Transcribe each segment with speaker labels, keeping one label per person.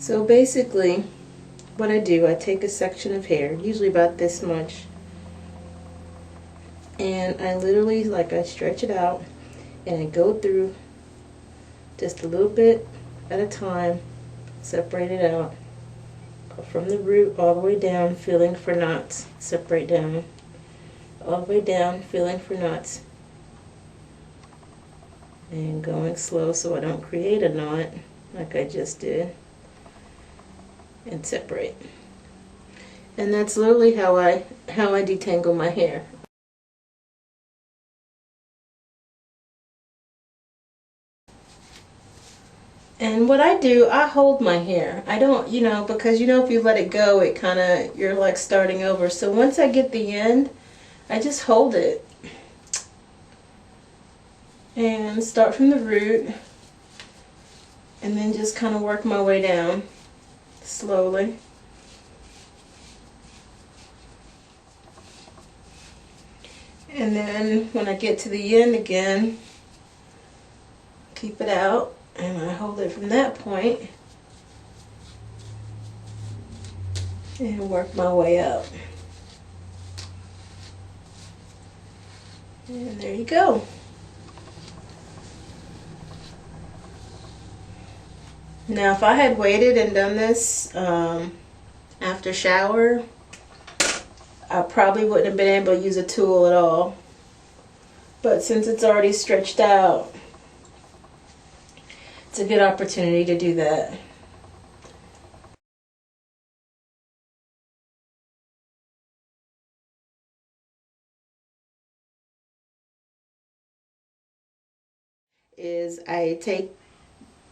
Speaker 1: So basically, what I do, I take a section of hair, usually about this much, and I literally, like, I stretch it out, and I go through just a little bit at a time, separate it out, go from the root all the way down, feeling for knots, separate down, all the way down, feeling for knots, and going slow so I don't create a knot like I just did, and separate. And that's literally how I detangle my hair. And what I do, I hold my hair. I don't, because if you let it go, it kind of, you're like starting over. So once I get the end, I just hold it and start from the root, and then just kind of work my way down slowly. And then when I get to the end again, keep it out, and I hold it from that point and work my way up. And there you go. Now, if I had waited and done this after shower, I probably wouldn't have been able to use a tool at all. But since it's already stretched out, it's a good opportunity to do that. Is I take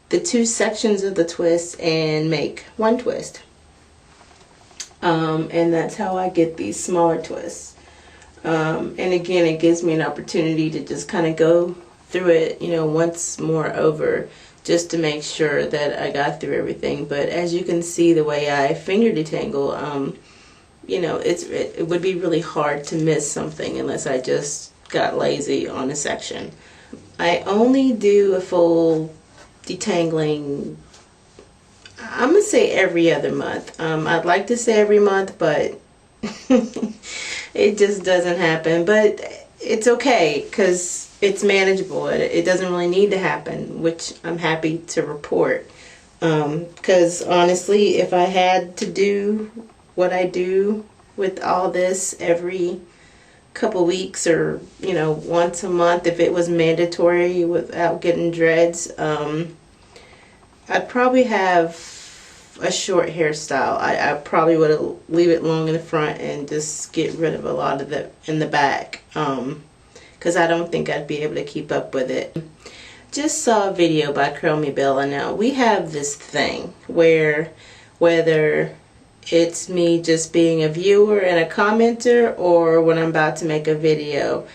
Speaker 1: the two sections of the twist and make one twist. And that's how I get these smaller twists. And again, it gives me an opportunity to just kind of go through it, once more over, just to make sure that I got through everything. But as you can see, the way I finger detangle, it would be really hard to miss something unless I just got lazy on a section. I only do a full detangling, I'm gonna say every other month. I'd like to say every month, but it just doesn't happen. But it's okay because it's manageable. It doesn't really need to happen, which I'm happy to report. Because honestly, if I had to do what I do with all this every couple weeks, or once a month, if it was mandatory without getting dreads, I'd probably have a short hairstyle. I probably would leave it long in the front and just get rid of a lot of it in the back, because I don't think I'd be able to keep up with it. Just saw a video by Curl Me Bella. Now, we have this thing where, whether it's me just being a viewer and a commenter, or when I'm about to make a video,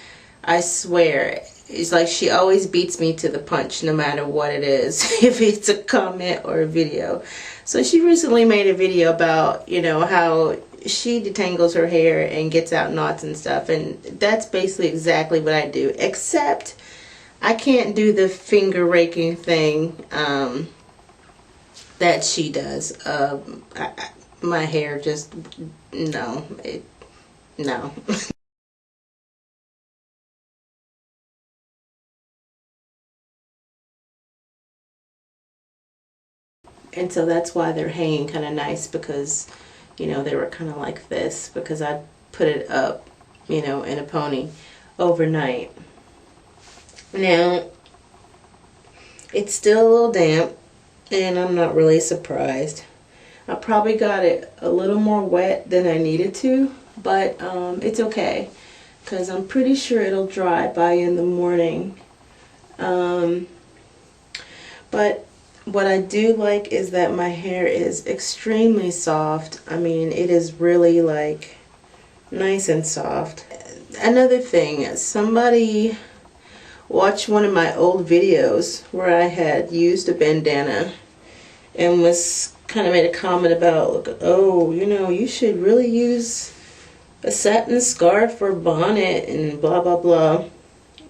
Speaker 1: I swear, it's like she always beats me to the punch no matter what it is, if it's a comment or a video. So she recently made a video about, how she detangles her hair and gets out knots and stuff, and that's basically exactly what I do, except I can't do the finger raking thing that she does. My hair just, no. And so that's why they're hanging kind of nice, because, they were kind of like this, because I put it up, in a pony overnight. Now, it's still a little damp, and I'm not really surprised. I probably got it a little more wet than I needed to, but it's okay, because I'm pretty sure it'll dry by in the morning. But what I do like is that my hair is extremely soft. I mean, it is really like nice and soft. Another thing, somebody watched one of my old videos where I had used a bandana and was kind of made a comment about, oh, you should really use a satin scarf or bonnet and blah blah blah.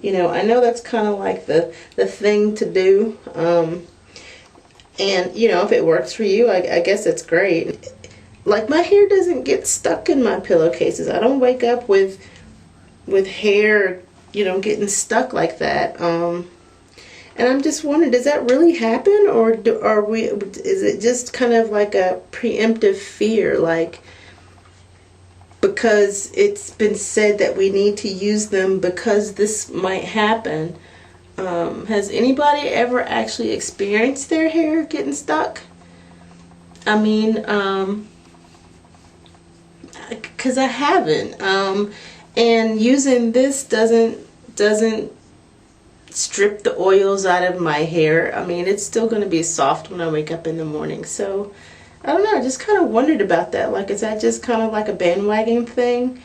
Speaker 1: I know that's kind of like the thing to do. And you know, if it works for you, I guess it's great. Like, my hair doesn't get stuck in my pillowcases. I don't wake up with hair, you know, getting stuck like that. And I'm just wondering, does that really happen, or is it just kind of like a preemptive fear, like because it's been said that we need to use them because this might happen? Has anybody ever actually experienced their hair getting stuck? I mean, because I haven't. And using this doesn't strip the oils out of my hair. I mean, it's still going to be soft when I wake up in the morning. So I don't know, I just kind of wondered about that. Like, is that just kind of like a bandwagon thing?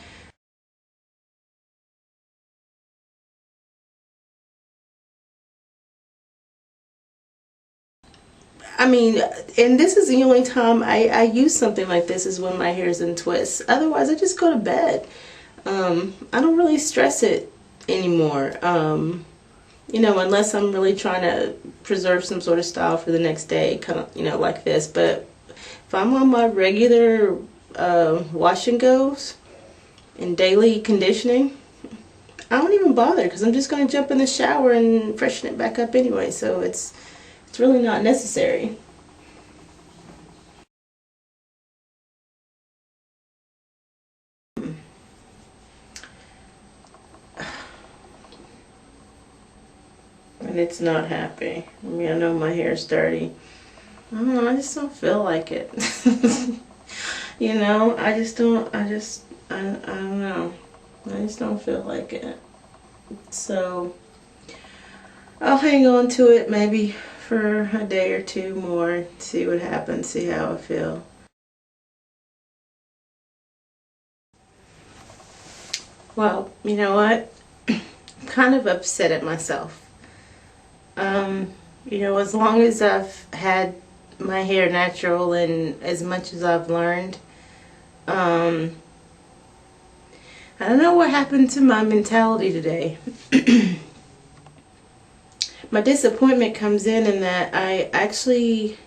Speaker 1: I mean, and this is the only time I use something like this is when my hair's in twists. Otherwise, I just go to bed. I don't really stress it anymore. You know, unless I'm really trying to preserve some sort of style for the next day, kind of, you know, like this. But if I'm on my regular wash and goes and daily conditioning, I don't even bother because I'm just going to jump in the shower and freshen it back up anyway. So it's really not necessary. And it's not happy. I mean, I know my hair's dirty. I don't know, I just don't feel like it. You know, I don't know. I just don't feel like it. So I'll hang on to it maybe for a day or two more, see what happens, see how I feel. Well, you know what? I'm kind of upset at myself. You know, as long as I've had my hair natural and as much as I've learned, I don't know what happened to my mentality today. My disappointment comes in that I actually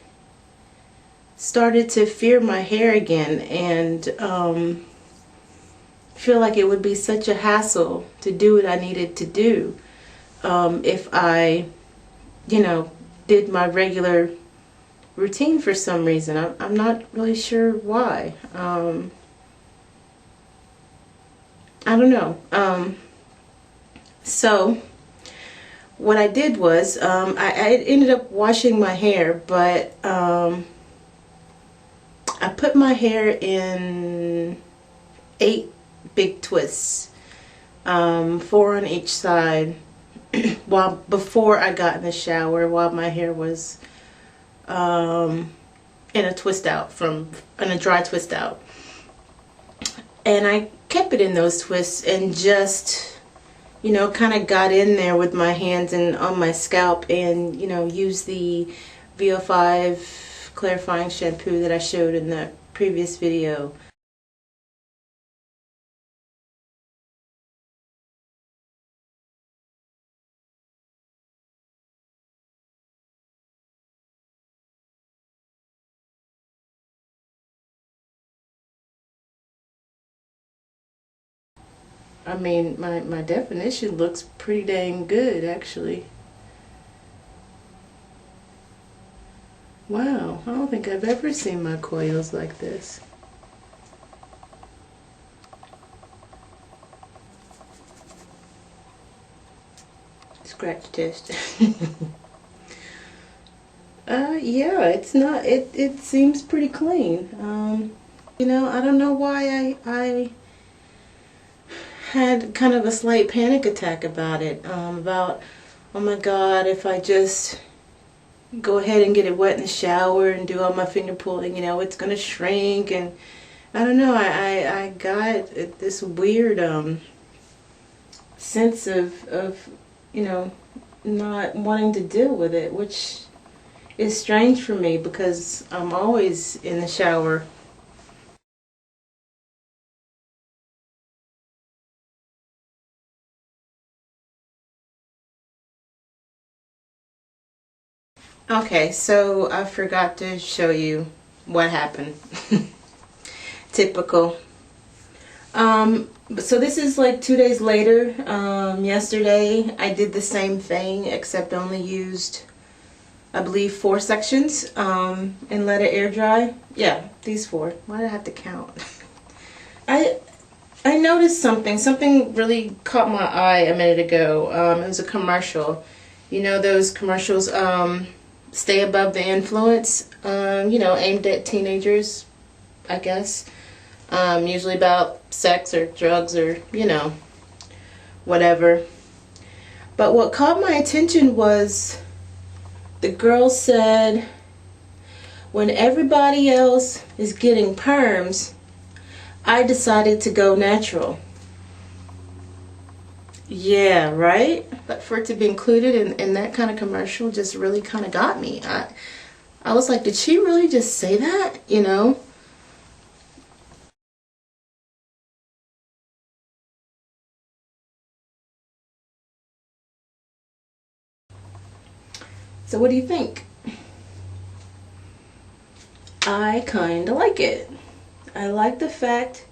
Speaker 1: started to fear my hair again, and feel like it would be such a hassle to do what I needed to do if I, you know, did my regular routine for some reason. I'm not really sure why. I don't know. So what I did was I ended up washing my hair, but I put my hair in 8 big twists, 4 on each side, while before I got in the shower, while my hair was in a twist out in a dry twist out. And I kept it in those twists and just, you know, kind of got in there with my hands and on my scalp and, you know, used the VO5 clarifying shampoo that I showed in the previous video. I mean, my definition looks pretty dang good, actually. Wow, I don't think I've ever seen my coils like this. Scratch test. Yeah, it's not, it seems pretty clean. You know, I don't know why I had kind of a slight panic attack about it. About, oh my God, if I just go ahead and get it wet in the shower and do all my finger pulling, you know, it's gonna shrink. And I don't know, I got this weird sense of, you know, not wanting to deal with it, which is strange for me because I'm always in the shower. Okay, so I forgot to show you what happened. Typical. So this is like 2 days later. Yesterday I did the same thing, except only used, I believe, 4 sections, and let it air dry. Yeah, these 4. Why did I have to count? I noticed something really caught my eye a minute ago. It was a commercial. You know those commercials, Stay Above the Influence, you know, aimed at teenagers, I guess. Usually about sex or drugs or, you know, whatever. But what caught my attention was the girl said, when everybody else is getting perms, I decided to go natural. Yeah, right? But for it to be included in that kind of commercial just really kind of got me. I was like, did she really just say that? You know? So what do you think? I kind of like it. I like the fact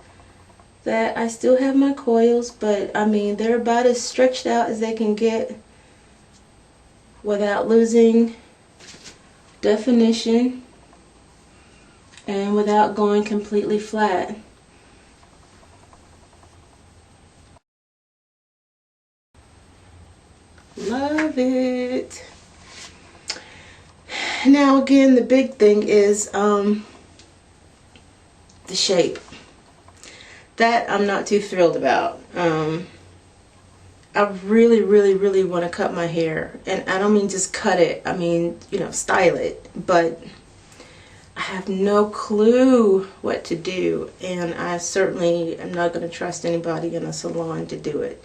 Speaker 1: that I still have my coils, but I mean, they're about as stretched out as they can get without losing definition and without going completely flat. Love it. Now again, the big thing is the shape. That I'm not too thrilled about. I really, really, really want to cut my hair. And I don't mean just cut it. I mean, you know, style it. But I have no clue what to do. And I certainly am not going to trust anybody in a salon to do it.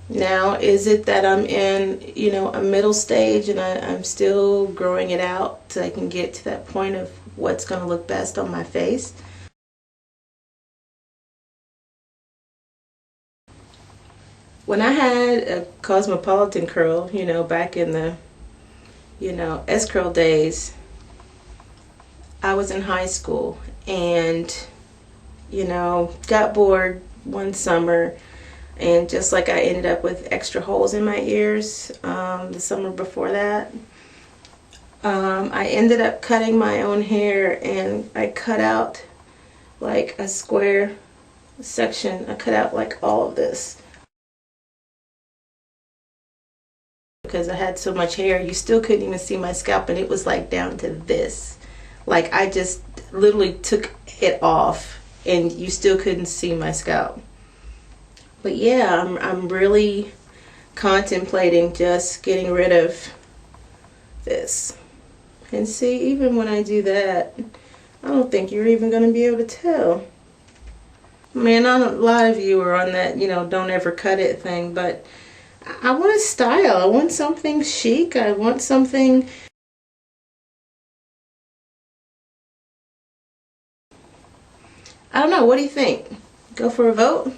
Speaker 1: Now, is it that I'm in, you know, a middle stage and I'm still growing it out so I can get to that point of what's going to look best on my face? When I had a cosmopolitan curl, you know, back in the, you know, S-curl days, I was in high school and, you know, got bored one summer. And just like I ended up with extra holes in my ears the summer before that, I ended up cutting my own hair, and I cut out like a square section. I cut out like all of this because I had so much hair. You still couldn't even see my scalp, and it was like down to this. Like I just literally took it off, and you still couldn't see my scalp. But yeah, I'm really contemplating just getting rid of this. And see, even when I do that, I don't think you're even going to be able to tell. Man, a lot of you are on that, you know, don't ever cut it thing, but I want a style. I want something chic. I want something. I don't know. What do you think? Go for a vote?